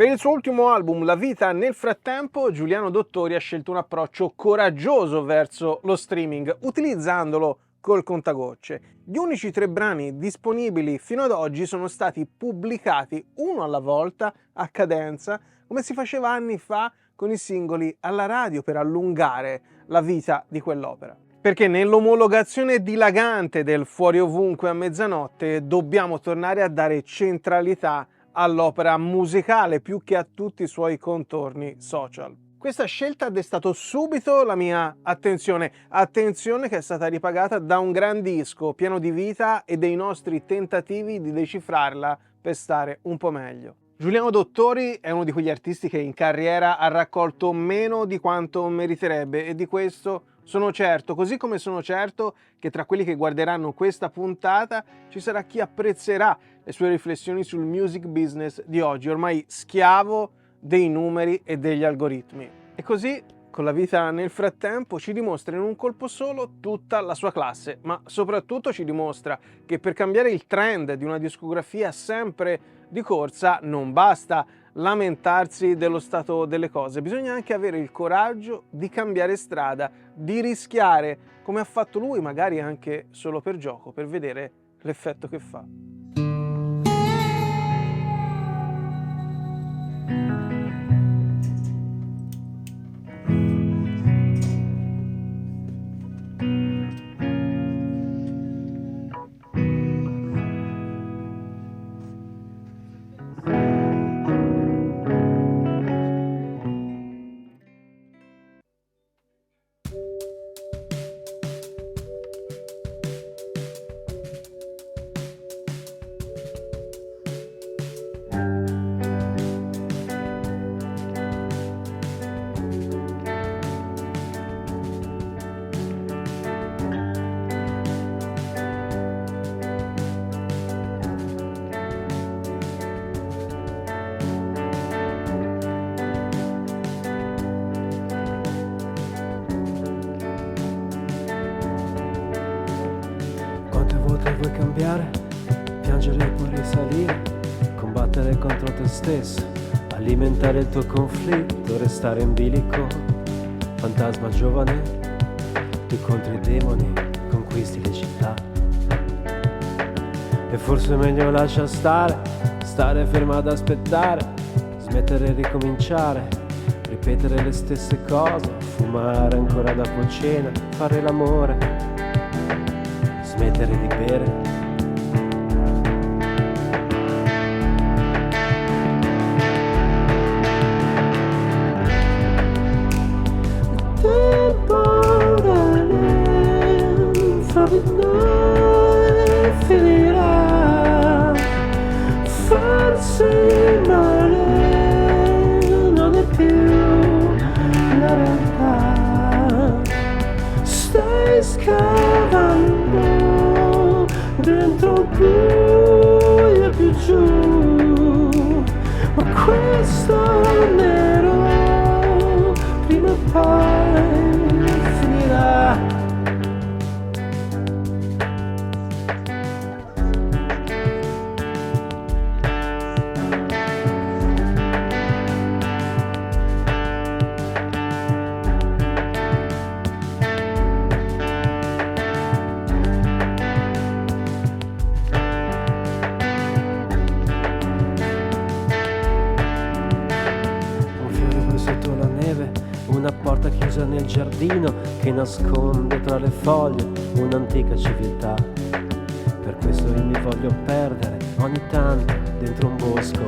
Per il suo ultimo album, La vita nel frattempo, Giuliano Dottori ha scelto un approccio coraggioso verso lo streaming, utilizzandolo col contagocce. Gli unici 3 brani disponibili fino ad oggi sono stati pubblicati uno alla volta, a cadenza, come si faceva anni fa con i singoli alla radio per allungare la vita di quell'opera. Perché nell'omologazione dilagante del fuori ovunque a mezzanotte dobbiamo tornare a dare centralità all'opera musicale più che a tutti i suoi contorni social. Questa scelta ha destato subito la mia attenzione che è stata ripagata da un gran disco pieno di vita e dei nostri tentativi di decifrarla per stare un po' meglio. Giuliano Dottori è uno di quegli artisti che in carriera ha raccolto meno di quanto meriterebbe e di questo sono certo, così come sono certo che tra quelli che guarderanno questa puntata ci sarà chi apprezzerà le sue riflessioni sul music business di oggi, ormai schiavo dei numeri e degli algoritmi. E così, con La vita nel frattempo, ci dimostra in un colpo solo tutta la sua classe, ma soprattutto ci dimostra che per cambiare il trend di una discografia sempre di corsa non basta lamentarsi dello stato delle cose, bisogna anche avere il coraggio di cambiare strada, di rischiare, come ha fatto lui, magari anche solo per gioco, per vedere l'effetto che fa. Vuoi cambiare, piangere e poi risalire, combattere contro te stesso, alimentare il tuo conflitto, restare in bilico, fantasma giovane, tu contro i demoni, conquisti le città. E forse è meglio lascia stare ferma ad aspettare, smettere e ricominciare, ripetere le stesse cose, fumare ancora dopo cena, fare l'amore, smettere di bere. Temporale fra di noi finirà, forse il male non è più la realtà. Stai scavando dentro il buio più giù, ma questo nero prima o poi finirà. Una porta chiusa nel giardino che nasconde tra le foglie un'antica civiltà. Per questo io mi voglio perdere ogni tanto dentro un bosco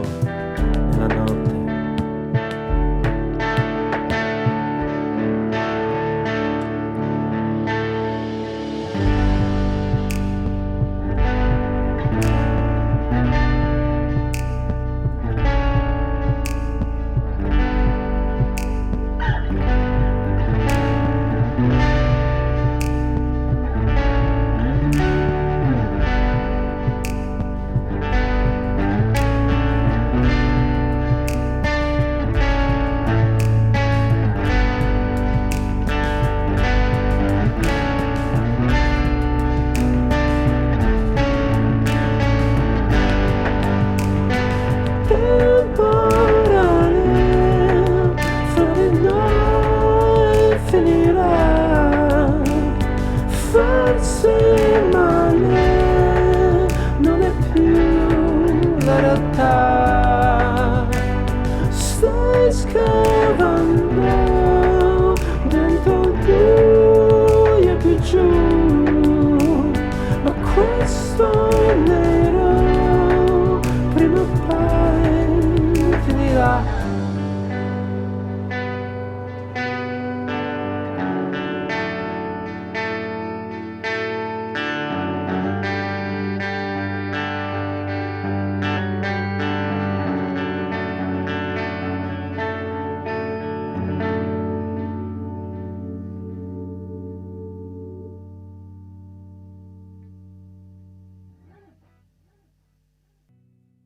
nella notte.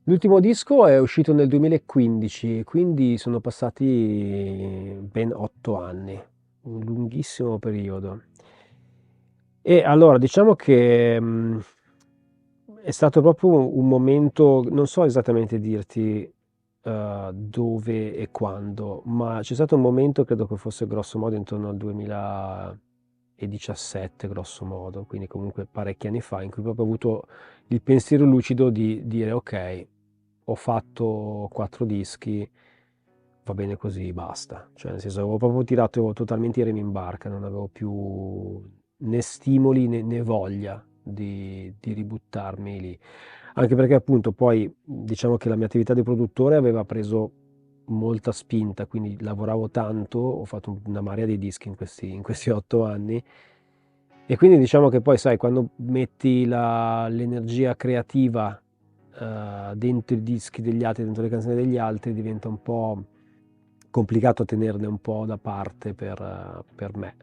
L'ultimo disco è uscito nel 2015, quindi sono passati ben 8 anni, un lunghissimo periodo. E allora diciamo che è stato proprio un momento, non so esattamente dirti dove e quando, ma c'è stato un momento, credo che fosse grosso modo intorno al 2017, grosso modo, quindi comunque parecchi anni fa, in cui proprio ho avuto il pensiero lucido di dire ok, ho fatto 4 dischi, va bene così, basta. Cioè, nel senso, avevo proprio tirato totalmente i remi in barca, non avevo più né stimoli né voglia di ributtarmi lì. Anche perché appunto poi diciamo che la mia attività di produttore aveva preso molta spinta, quindi lavoravo tanto, ho fatto una marea di dischi in questi 8 anni e quindi diciamo che poi sai, quando metti l'energia creativa dentro i dischi degli altri, dentro le canzoni degli altri, diventa un po' complicato tenerne un po' da parte per me.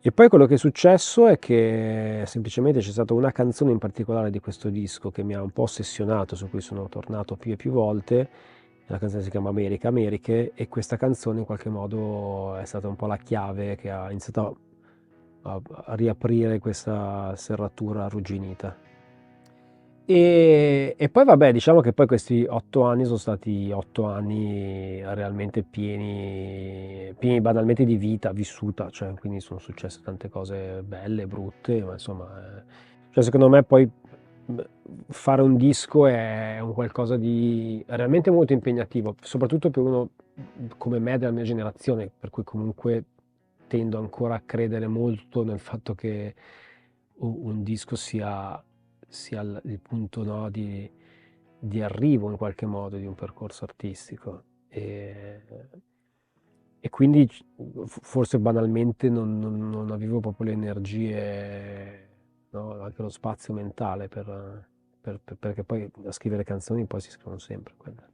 E poi quello che è successo è che semplicemente c'è stata una canzone in particolare di questo disco che mi ha un po' ossessionato, su cui sono tornato più e più volte. La canzone si chiama America, Americhe, e questa canzone in qualche modo è stata un po' la chiave che ha iniziato a riaprire questa serratura arrugginita. E poi vabbè, diciamo che poi questi 8 anni sono stati 8 anni realmente pieni banalmente di vita vissuta, cioè quindi sono successe tante cose belle, brutte, ma insomma, cioè secondo me poi fare un disco è un qualcosa di realmente molto impegnativo, soprattutto per uno come me della mia generazione, per cui comunque tendo ancora a credere molto nel fatto che un disco sia il punto, no, di arrivo in qualche modo di un percorso artistico e quindi forse banalmente non avevo proprio le energie, no, anche lo spazio mentale perché poi a scrivere canzoni poi si scrivono sempre quelle.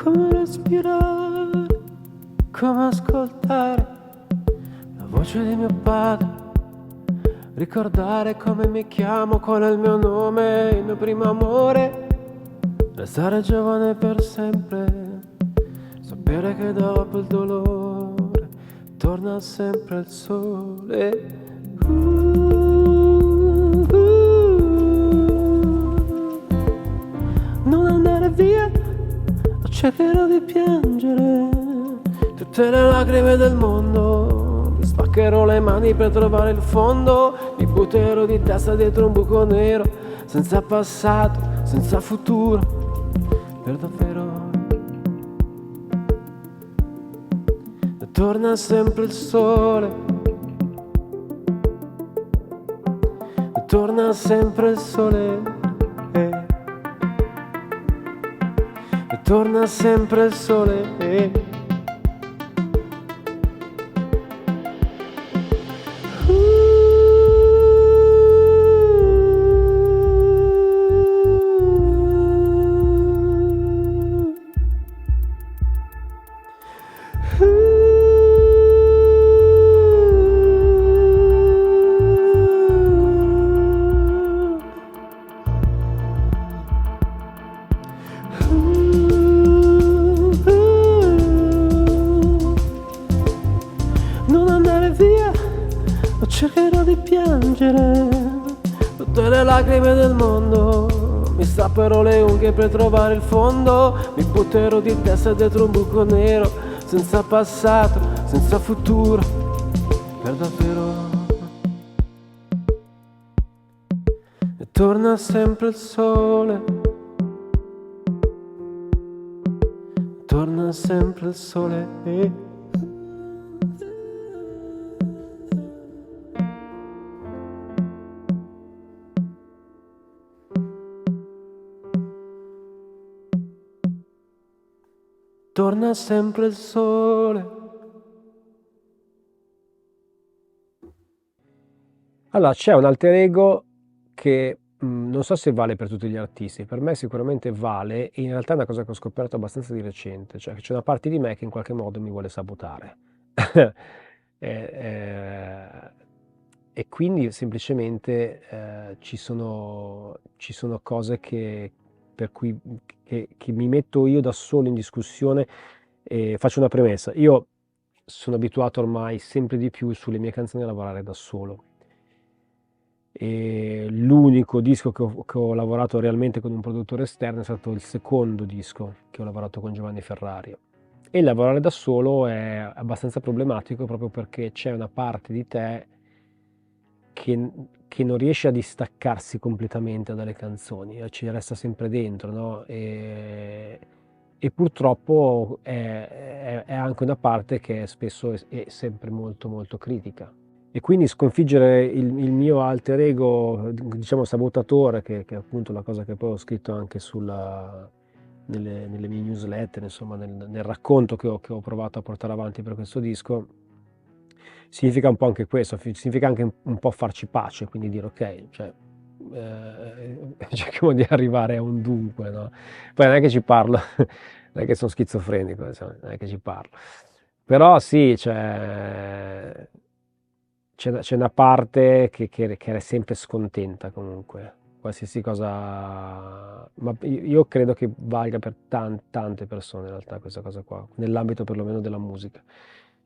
Come respirare, come ascoltare la voce di mio padre, ricordare come mi chiamo, qual è il mio nome, il mio primo amore, restare giovane per sempre, sapere che dopo il dolore torna sempre il sole. Non andare via, cercherò di piangere tutte le lacrime del mondo, mi spaccherò le mani per trovare il fondo, mi butterò di testa dietro un buco nero, senza passato, senza futuro, per davvero. E torna sempre il sole, e torna sempre il sole. Torna sempre il sole. Cercherò di piangere tutte le lacrime del mondo, mi strapperò le unghie per trovare il fondo, mi butterò di testa dietro un buco nero, senza passato, senza futuro, per davvero. E torna sempre il sole, torna sempre il sole e torna sempre il sole. Allora, c'è un alter ego che non so se vale per tutti gli artisti, per me sicuramente vale, e in realtà è una cosa che ho scoperto abbastanza di recente, cioè che c'è una parte di me che in qualche modo mi vuole sabotare. E quindi semplicemente ci sono cose per cui che mi metto io da solo in discussione. E faccio una premessa: io sono abituato ormai sempre di più sulle mie canzoni a lavorare da solo. E l'unico disco che ho lavorato realmente con un produttore esterno è stato il secondo disco che ho lavorato con Giovanni Ferrario. E lavorare da solo è abbastanza problematico proprio perché c'è una parte di te che non riesce a distaccarsi completamente dalle canzoni, ci resta sempre dentro, no? E purtroppo è anche una parte che spesso è sempre molto molto critica. E quindi sconfiggere il mio alter ego, diciamo sabotatore, che è appunto la cosa che poi ho scritto anche nelle mie newsletter, insomma nel racconto che ho provato a portare avanti per questo disco, significa un po' anche questo, significa anche un po' farci pace, quindi dire ok, cioè, cerchiamo di arrivare a un dunque, no? Poi non è che ci parlo, non è che sono schizofrenico, insomma, non è che ci parlo, però sì, c'è una parte che è sempre scontenta comunque, qualsiasi cosa, ma io credo che valga per tante persone in realtà questa cosa qua, nell'ambito perlomeno della musica.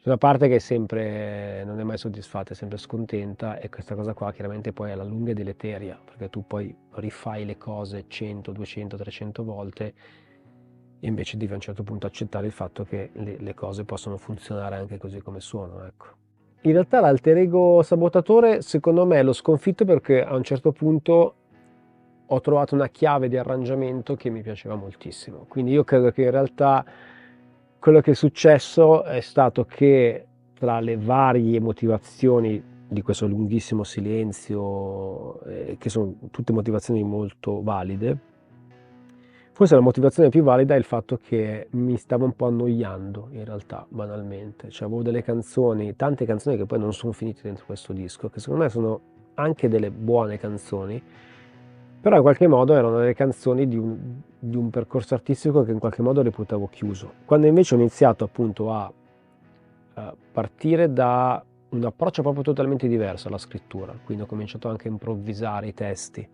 C'è una parte che è sempre, non è mai soddisfatta, è sempre scontenta, e questa cosa qua chiaramente poi alla lunga è deleteria, perché tu poi rifai le cose 100, 200, 300 volte e invece devi a un certo punto accettare il fatto che le cose possono funzionare anche così come sono, ecco. In realtà l'alter ego sabotatore secondo me l'ho sconfitto perché a un certo punto ho trovato una chiave di arrangiamento che mi piaceva moltissimo. Quindi io credo che in realtà quello che è successo è stato che tra le varie motivazioni di questo lunghissimo silenzio, che sono tutte motivazioni molto valide, forse la motivazione più valida è il fatto che mi stavo un po' annoiando, in realtà, banalmente. Cioè avevo delle canzoni, tante canzoni che poi non sono finite dentro questo disco, che secondo me sono anche delle buone canzoni, però in qualche modo erano delle canzoni di un percorso artistico che in qualche modo reputavo chiuso. Quando invece ho iniziato appunto a partire da un approccio proprio totalmente diverso alla scrittura, quindi ho cominciato anche a improvvisare i testi,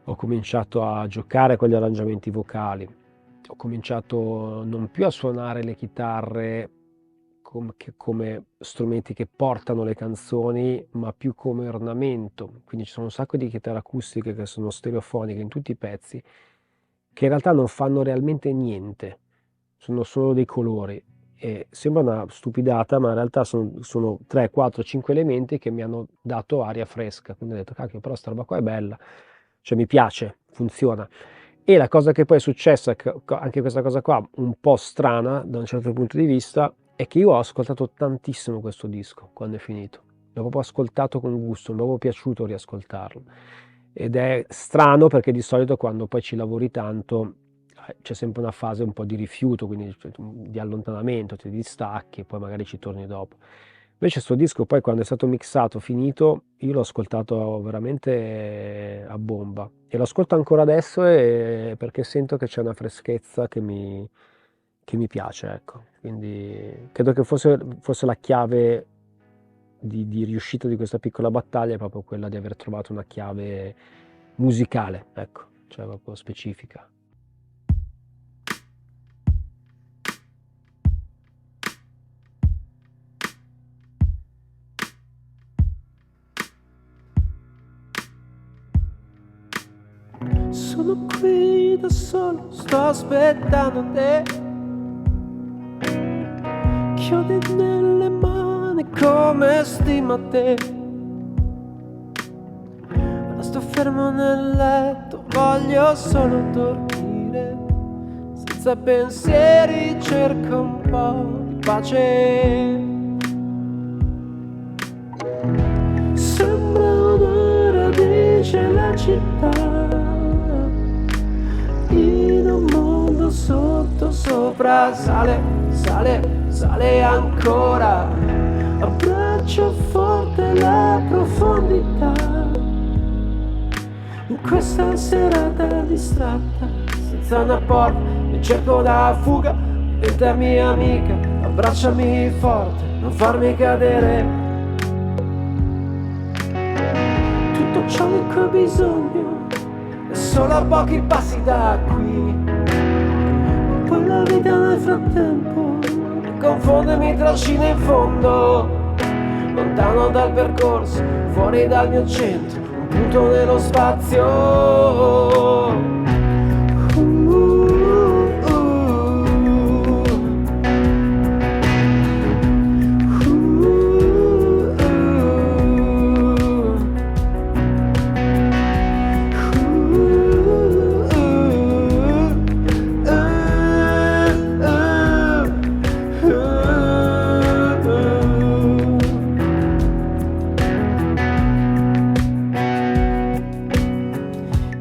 ho cominciato a giocare con gli arrangiamenti vocali, ho cominciato non più a suonare le chitarre come strumenti che portano le canzoni, ma più come ornamento. Quindi ci sono un sacco di chitarre acustiche che sono stereofoniche in tutti i pezzi, che in realtà non fanno realmente niente, sono solo dei colori. E sembra una stupidata, ma in realtà sono 3, 4, 5 elementi che mi hanno dato aria fresca. Quindi ho detto, cacchio, però sta roba qua è bella, cioè mi piace, funziona. E la cosa che poi è successa, anche questa cosa qua un po' strana da un certo punto di vista, è che io ho ascoltato tantissimo questo disco quando è finito. L'ho proprio ascoltato con gusto, mi è proprio piaciuto riascoltarlo. Ed è strano perché di solito quando poi ci lavori tanto c'è sempre una fase un po' di rifiuto, quindi di allontanamento, ti distacchi e poi magari ci torni dopo. Invece sto disco poi quando è stato mixato, finito, io l'ho ascoltato veramente a bomba e lo ascolto ancora adesso perché sento che c'è una freschezza che mi piace, ecco. Quindi credo che fosse la chiave di riuscita di questa piccola battaglia, è proprio quella di aver trovato una chiave musicale, ecco, cioè proprio specifica. Sono qui da solo, sto aspettando te. Chiodi nelle mani come stima te. Sto fermo nel letto, voglio solo dormire, senza pensieri cerco un po' di pace. Sembra una radice la città, in un mondo sotto sopra, sale, sale, sale ancora, abbraccio forte la profondità, in questa serata distratta, senza una porta, e cerco la fuga, diventa mia amica, abbracciami forte, non farmi cadere. Tutto ciò di cui ho bisogno è solo a pochi passi da qui. Poi la vita nel frattempo mi confonde, mi trascina in fondo, lontano dal percorso, fuori dal mio centro, un punto nello spazio.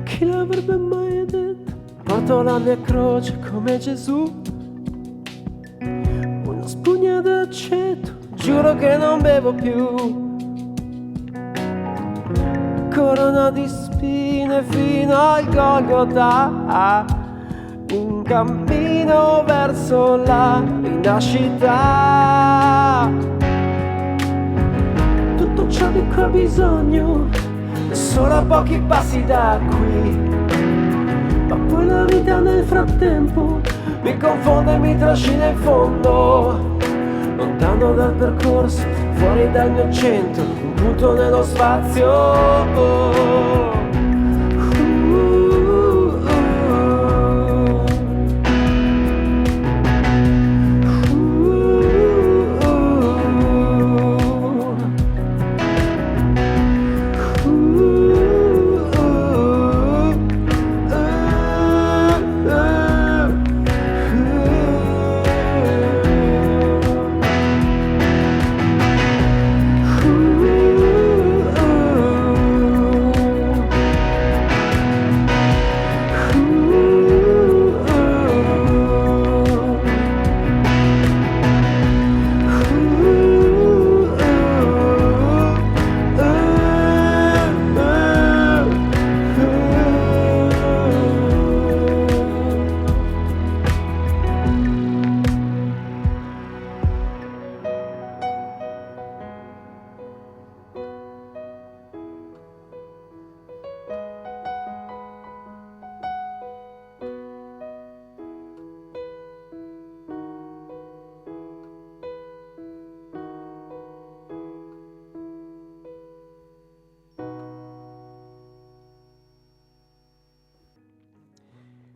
Chi l'avrebbe mai detto? Porto la mia croce come Gesù, una spugna d'aceto, giuro che non bevo più, corona di spine fino al Golgotha, un cammino verso la rinascita. Tutto ciò di cui ho bisogno è solo a pochi passi da qui, ma poi la vita nel frattempo mi confonde e mi trascina in fondo, lontano dal percorso, fuori dal mio centro, un punto nello spazio.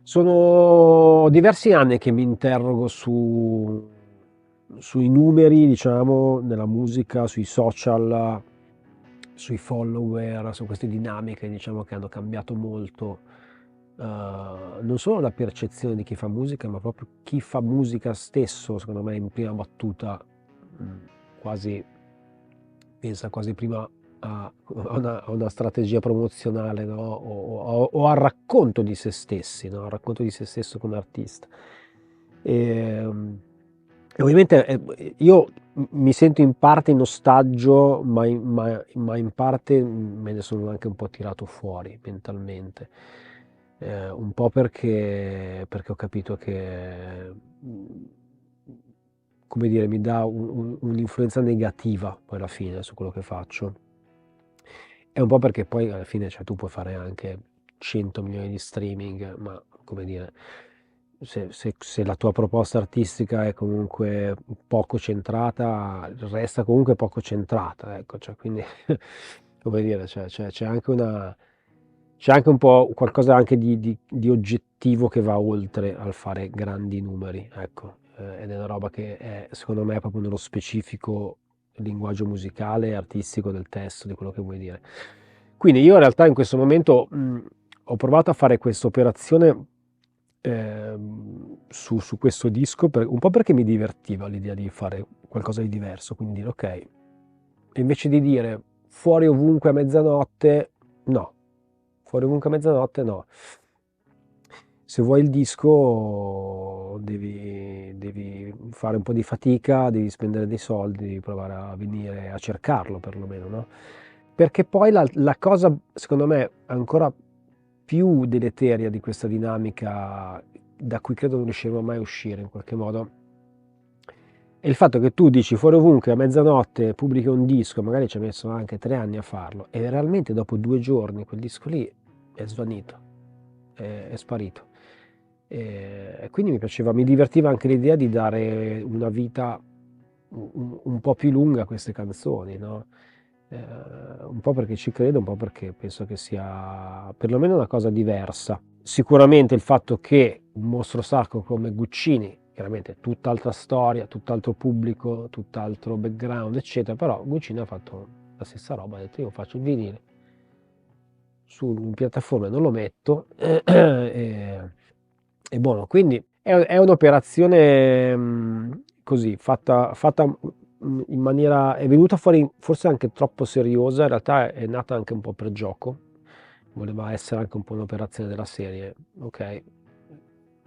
Sono diversi anni che mi interrogo sui numeri, diciamo, nella musica, sui social, sui follower, su queste dinamiche, diciamo, che hanno cambiato molto, non solo la percezione di chi fa musica, ma proprio chi fa musica stesso, secondo me, in prima battuta, quasi pensa quasi prima a una strategia promozionale, no? O al racconto di se stessi, no? Al racconto di se stesso come artista. E ovviamente io mi sento in parte in ostaggio, ma in parte me ne sono anche un po' tirato fuori mentalmente. Un po' perché ho capito che, come dire, mi dà un'influenza negativa poi alla fine su quello che faccio. E un po' perché poi alla fine, cioè, tu puoi fare anche 100 milioni di streaming, ma come dire, se la tua proposta artistica è comunque poco centrata, resta comunque poco centrata, ecco, cioè, quindi come dire, cioè, c'è anche un po' qualcosa anche di oggettivo che va oltre al fare grandi numeri, ecco, ed è una roba che è, secondo me, proprio nello specifico linguaggio musicale e artistico del testo, di quello che vuoi dire. Quindi io in realtà in questo momento ho provato a fare questa operazione su questo disco, un po' perché mi divertiva l'idea di fare qualcosa di diverso, quindi dire ok, invece di dire fuori ovunque a mezzanotte, no, fuori ovunque a mezzanotte no. Se vuoi il disco devi fare un po' di fatica, devi spendere dei soldi, devi provare a venire a cercarlo perlomeno, no? Perché poi la cosa, secondo me, ancora più deleteria di questa dinamica, da cui credo non riusciremo mai a uscire in qualche modo, è il fatto che tu dici fuori ovunque a mezzanotte pubblichi un disco, magari ci hai messo anche 3 anni a farlo, e realmente dopo 2 giorni quel disco lì è svanito, è sparito. E quindi mi divertiva anche l'idea di dare una vita un po' più lunga a queste canzoni, no? Un po' perché ci credo, un po' perché penso che sia perlomeno una cosa diversa. Sicuramente il fatto che un mostro sacro come Guccini, chiaramente tutt'altra storia, tutt'altro pubblico, tutt'altro background, eccetera, però Guccini ha fatto la stessa roba, ha detto io faccio il vinile, su piattaforme non lo metto, e buono, quindi è un'operazione così, fatta in maniera, è venuta fuori forse anche troppo seriosa, in realtà è nata anche un po' per gioco, voleva essere anche un po' un'operazione della serie, ok,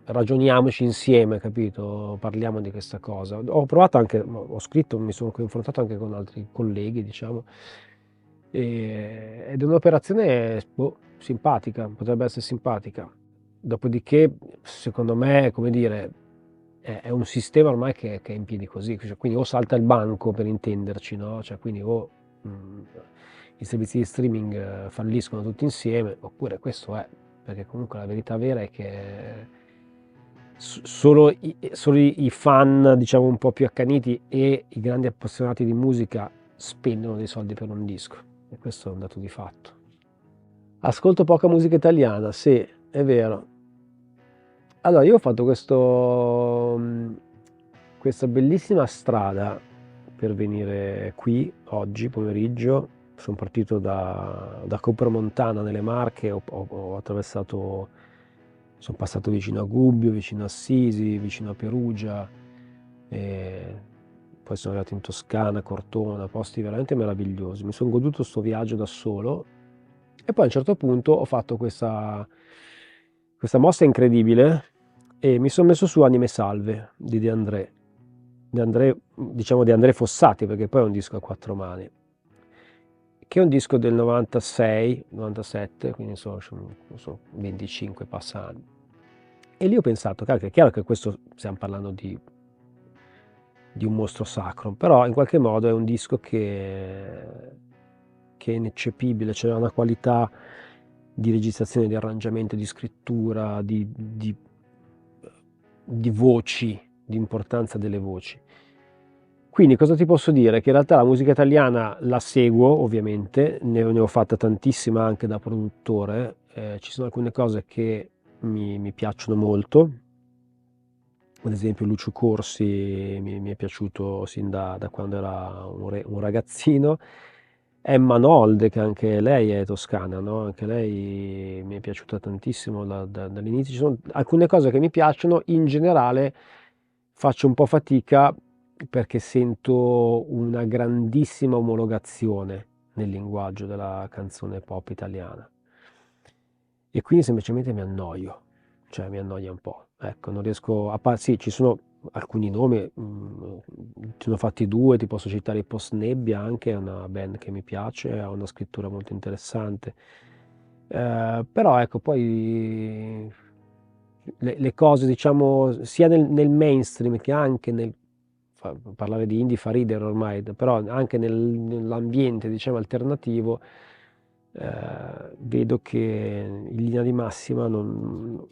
ragioniamoci insieme, capito? Parliamo di questa cosa. Ho provato anche, ho scritto, mi sono confrontato anche con altri colleghi, diciamo, ed è un'operazione simpatica, potrebbe essere simpatica. Dopodiché, secondo me, come dire, è un sistema ormai che è in piedi così, cioè, quindi o salta il banco per intenderci, no? Cioè, quindi o i servizi di streaming falliscono tutti insieme, oppure questo è, perché comunque la verità vera è che solo i fan, diciamo, un po' più accaniti e i grandi appassionati di musica spendono dei soldi per un disco, e questo è un dato di fatto. Ascolto poca musica italiana, sì, è vero. Allora, io ho fatto questa bellissima strada per venire qui oggi pomeriggio. Sono partito da Copramontana nelle Marche, ho attraversato, sono passato vicino a Gubbio, vicino a Assisi, vicino a Perugia, e poi sono arrivato in Toscana, Cortona, posti veramente meravigliosi. Mi sono goduto sto viaggio da solo e poi a un certo punto ho fatto questa mossa incredibile e mi sono messo su Anime Salve di De André. Diciamo di André Fossati, perché poi è un disco a 4 mani, che è un disco del 96, 97, quindi sono 25 passa anni. E lì ho pensato, cavolo, è chiaro che questo stiamo parlando di un mostro sacro, però in qualche modo è un disco che è ineccepibile, c'è una qualità di registrazione, di arrangiamento, di scrittura, di voci, di importanza delle voci. Quindi cosa ti posso dire? Che in realtà la musica italiana la seguo, ovviamente, ne ho fatta tantissima anche da produttore, ci sono alcune cose che mi piacciono molto, ad esempio Lucio Corsi mi è piaciuto sin da quando era un ragazzino, Emma Nolde, che anche lei è toscana, no? Anche lei mi è piaciuta tantissimo dall'inizio. Ci sono alcune cose che mi piacciono, in generale faccio un po' fatica perché sento una grandissima omologazione nel linguaggio della canzone pop italiana e quindi semplicemente mi annoio, cioè mi annoia un po'. Ecco, non riesco a sì, ci sono alcuni nomi, ce ne ho fatti 2, ti posso citare i Post Nebbia, anche è una band che mi piace, ha una scrittura molto interessante. Però ecco, poi le cose, diciamo, sia nel mainstream che anche parlare di indie fa ridere ormai, però anche nell'ambiente, diciamo, alternativo, vedo che in linea di massima non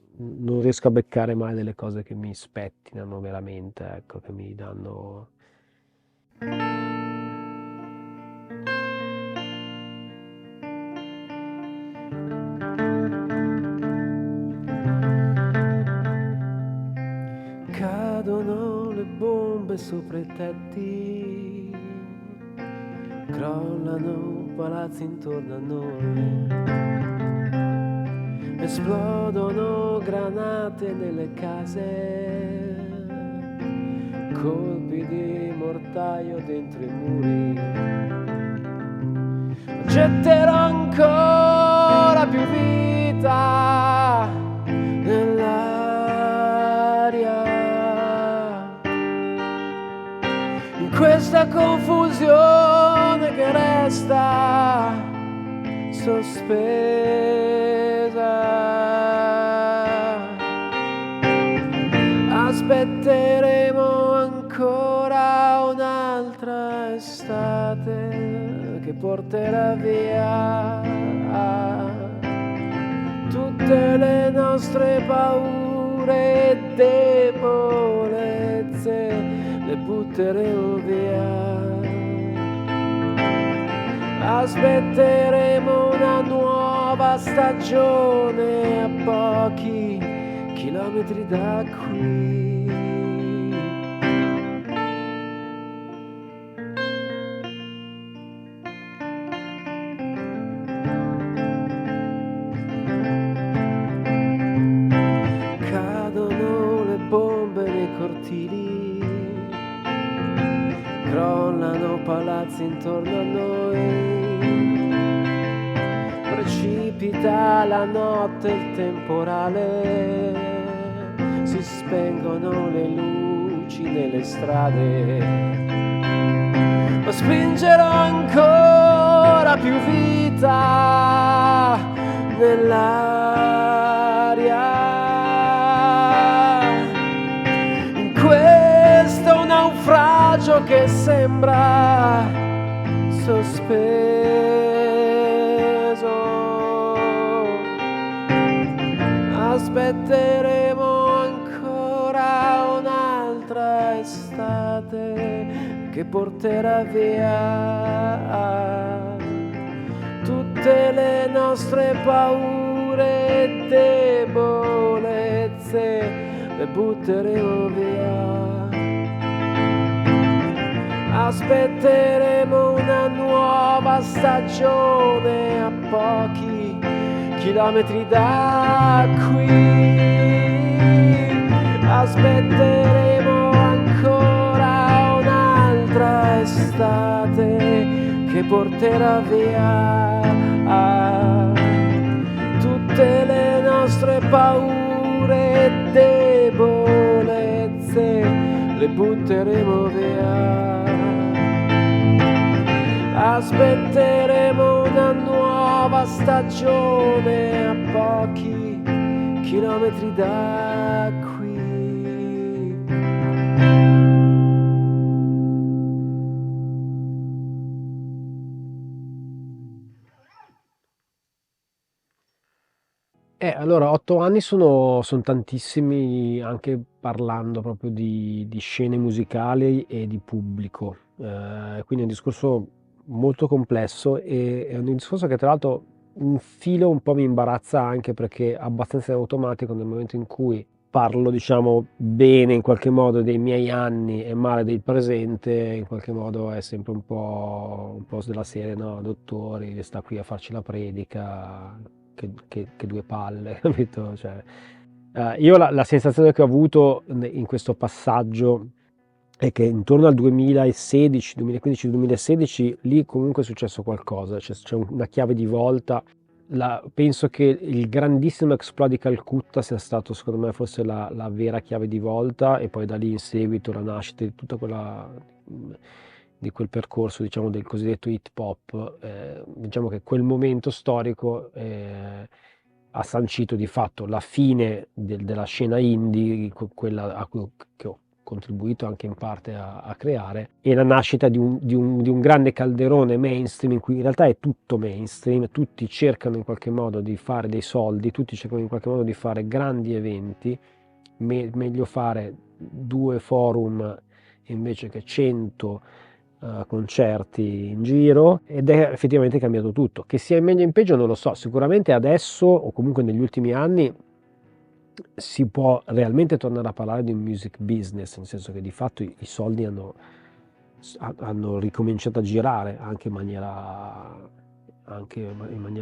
riesco a beccare mai delle cose che mi spettinano veramente, ecco, che mi danno. Cadono le bombe sopra i tetti, crollano palazzi intorno a noi, esplodono granate nelle case, colpi di mortaio dentro i muri. Getterò ancora più vita nell'aria, in questa confusione che resta sospesa. Aspetteremo ancora un'altra estate che porterà via tutte le nostre paure e debolezze, le butteremo via. Aspetteremo una nuova stagione a pochi chilometri da qui. Cadono le bombe nei cortili, crollano palazzi intorno a noi, precipita la notte, il temporale, si spengono le luci nelle strade, ma spingerò ancora più vita nell'aria, in questo naufragio che sembra sospeso. Aspetteremo ancora un'altra estate che porterà via tutte le nostre paure e debolezze, le butteremo via. Aspetteremo una nuova stagione a pochi chilometri da qui. Aspetteremo ancora un'altra estate che porterà via tutte le nostre paure e debolezze, le butteremo via. Aspetteremo una nuova stagione a pochi chilometri da qui. Allora, 8 anni sono tantissimi, anche parlando proprio di scene musicali e di pubblico. Quindi è un discorso molto complesso e è un discorso che tra l'altro un filo un po' mi imbarazza, anche perché è abbastanza automatico nel momento in cui parlo, diciamo, bene in qualche modo dei miei anni e male del presente, in qualche modo è sempre un po' della serie, no, dottori, sta qui a farci la predica, che due palle, capito? Cioè, io la sensazione che ho avuto in questo passaggio è che intorno al 2016, 2015-2016 lì comunque è successo qualcosa, c'è una chiave di volta. Penso che il grandissimo exploit di Calcutta sia stato, secondo me, forse la vera chiave di volta, e poi da lì in seguito la nascita di tutta di quel percorso, diciamo, del cosiddetto hip hop. Diciamo che quel momento storico ha sancito di fatto la fine della scena indie, quella che ho contribuito anche in parte a creare, e la nascita di un grande calderone mainstream, in cui in realtà è tutto mainstream, tutti cercano in qualche modo di fare dei soldi, tutti cercano in qualche modo di fare grandi eventi, meglio fare 2 forum invece che 100 concerti in giro, ed è effettivamente cambiato tutto. Che sia in meglio o in peggio non lo so, sicuramente adesso, o comunque negli ultimi anni, si può realmente tornare a parlare di un music business, nel senso che di fatto i soldi hanno ricominciato a girare anche in maniera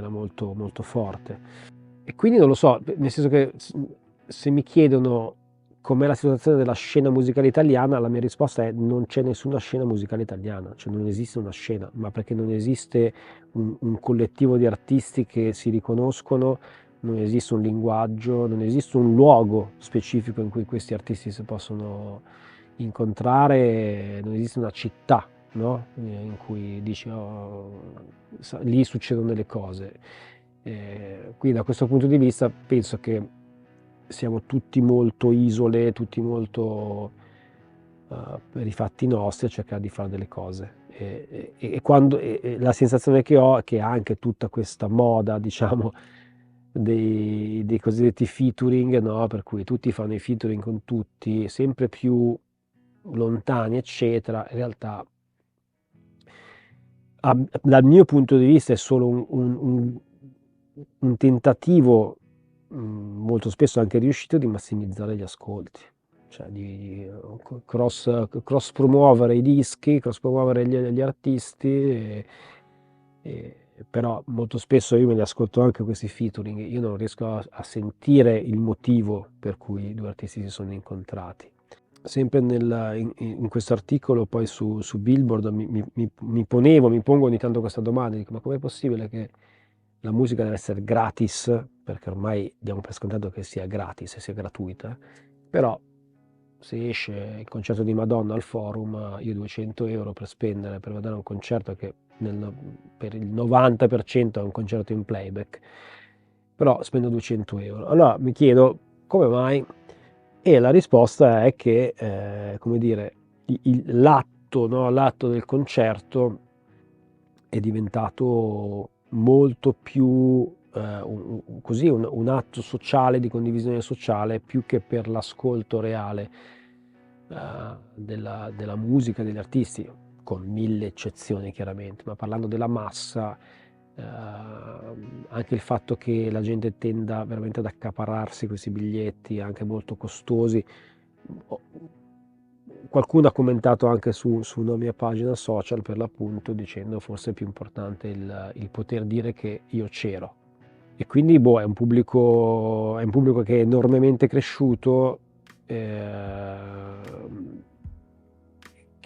molto, molto forte. E quindi non lo so, nel senso che se mi chiedono com'è la situazione della scena musicale italiana, la mia risposta è: non c'è nessuna scena musicale italiana, cioè non esiste una scena, ma perché non esiste un collettivo di artisti che si riconoscono, non esiste un linguaggio, non esiste un luogo specifico in cui questi artisti si possono incontrare, non esiste una città, no? In cui dici: "Oh, lì succedono delle cose". Quindi da questo punto di vista penso che siamo tutti molto isole, tutti molto per i fatti nostri a cercare di fare delle cose. E la sensazione che ho è che anche tutta questa moda, diciamo, dei cosiddetti featuring, no? Per cui tutti fanno i featuring con tutti, sempre più lontani, eccetera, in realtà dal mio punto di vista è solo un tentativo, molto spesso anche riuscito, di massimizzare gli ascolti, cioè di cross promuovere i dischi, cross promuovere gli artisti, però molto spesso io me li ascolto anche questi featuring, io non riesco a sentire il motivo per cui i due artisti si sono incontrati. Sempre in questo articolo poi su Billboard mi pongo ogni tanto questa domanda, dico: ma com'è possibile che la musica deve essere gratis? Perché ormai diamo per scontato che sia gratis e sia gratuita, però se esce il concerto di Madonna al Forum, io 200 euro per spendere per vedere un concerto che per il 90% è un concerto in playback, però spendo 200 euro. Allora mi chiedo come mai, e la risposta è che, come dire, l'atto, no, l'atto del concerto è diventato molto più così un atto sociale, di condivisione sociale, più che per l'ascolto reale della musica, degli artisti, con mille eccezioni chiaramente, ma parlando della massa, anche il fatto che la gente tenda veramente ad accaparrarsi questi biglietti anche molto costosi. Qualcuno ha commentato anche su una mia pagina social, per l'appunto, dicendo forse è più importante il poter dire che io c'ero. E quindi boh, è un pubblico che è enormemente cresciuto, che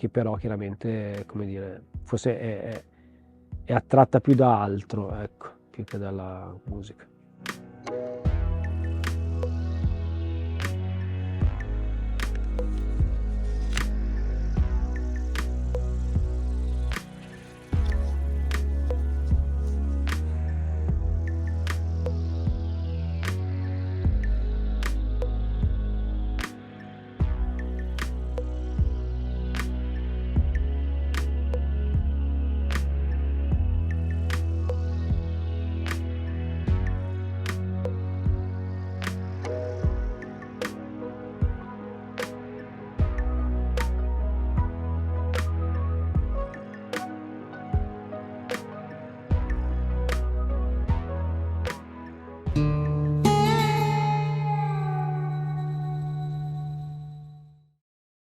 però chiaramente, come dire, forse è attratta più da altro, ecco, più che dalla musica.